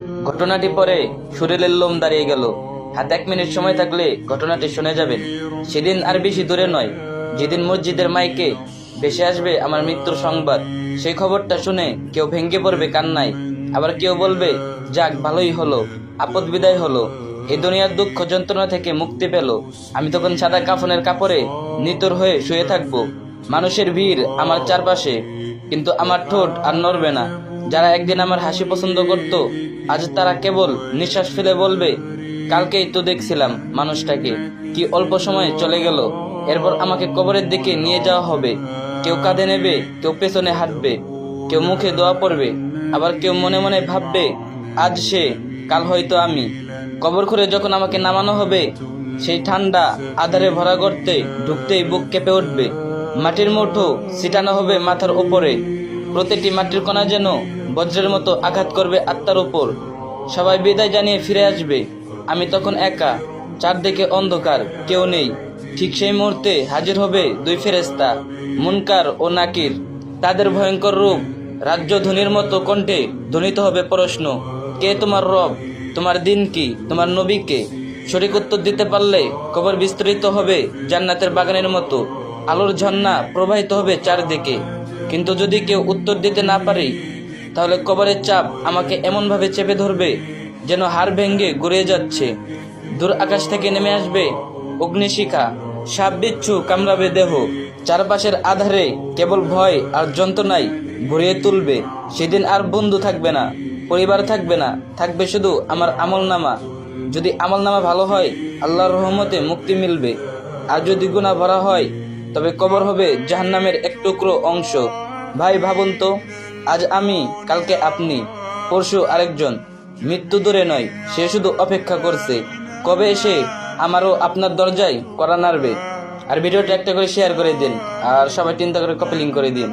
ঘটনাটি পরে শরীরের লোম দাঁড়িয়ে গেল। হাতে 1 মিনিট সময় থাকলে ঘটনাটি শুনে যাবেন। সেদিন আর বেশি দূরে নয়, যেদিন মসজিদের মাইকে ভেসে আসবে আমার মৃত্যুর সংবাদ। সেই খবরটা শুনে কেউ ভেঙে পড়বে কান্নায়, আবার কেউ বলবে যাক ভালোই হলো, আপদ বিদায় হলো, এই দুনিয়ার দুঃখ যন্ত্রণা থেকে মুক্তি পেল। আমি তখন সাদা কাফনের কাপড়ে নিতর হয়ে শুয়ে থাকবো। মানুষের ভিড় আমার চারপাশে, কিন্তু আমার ঠোঁট আর নড়বে না। যারা একদিন আমার হাসি পছন্দ করত, আজ তারা কেবল নিঃশ্বাস ফেলে বলবে, কালকেই তো দেখছিলাম মানুষটাকে, কি অল্প সময়ে চলে গেল। এরপর আমাকে কবরের দিকে নিয়ে যাওয়া হবে। কেউ কাঁধে নেবে, কেউ পেছনে হাঁটবে, কেউ মুখে দোয়া পড়বে, আবার কেউ মনে মনে ভাববে আজ সে, কাল হয়তো আমি। কবর খুঁড়ে যখন আমাকে নামানো হবে, সেই ঠান্ডা আধারে ভরা গর্তে ঢুকতেই বুক কেঁপে উঠবে। মাটির মুঠো ছিটানো হবে মাথার উপরে, প্রতিটি মাটির কণা যেন বজ্রের মতো আঘাত করবে আত্মার উপর। সবাই বিদায় জানিয়ে ফিরে আসবে, আমি তখন একা, চারদিকে অন্ধকার, কেউ নেই। ঠিক সেই মুহূর্তে হাজির হবে 2 ফেরেশতা, মুনকার ও নাকির। তাদের ভয়ঙ্কর রূপ রাজ্যধ্বনির মতো কণ্ঠে ধ্বনিত হবে প্রশ্ন, কে তোমার রব, তোমার দিন কি, তোমার নবী কে? সঠিক উত্তর দিতে পারলে কবর বিস্তৃত হবে জান্নাতের বাগানের মতো, আলোর ঝর্ণা প্রবাহিত হবে চারদিকে। কিন্তু যদি কেউ উত্তর দিতে না পারে, তাহলে কবরের চাপ আমাকে এমনভাবে চেপে ধরবে যেন হাড় ভেঙে গড়িয়ে যাচ্ছে। দূর আকাশ থেকে নেমে আসবে অগ্নিশিখা, সাপ বিচ্ছু কামড়াবে দেহ। চারপাশের আধারে কেবল ভয় আর যন্ত্রণাই ভরিয়ে তুলবে। সেদিন আর বন্ধু থাকবে না, পরিবার থাকবে না, থাকবে শুধু আমার আমলনামা। যদি আমলনামা ভালো হয়, আল্লাহর রহমতে মুক্তি মিলবে, আর যদি গুনাহ ভরা হয়, তবে কবর হবে জাহান্নামের এক টুকরো অংশ। ভাই ভাবুন তো, আজ আমি, কালকে আপনি, পরশু আরেকজন। মৃত্যু দূরে নয়, সে শুধু অপেক্ষা করছে কবে এসে আমারও আপনার দরজায় কড়া নাড়বে। আর ভিডিওটা একটা করে শেয়ার করে দিন, আর সবাই 3টা করে কপি লিঙ্ক করে দিন।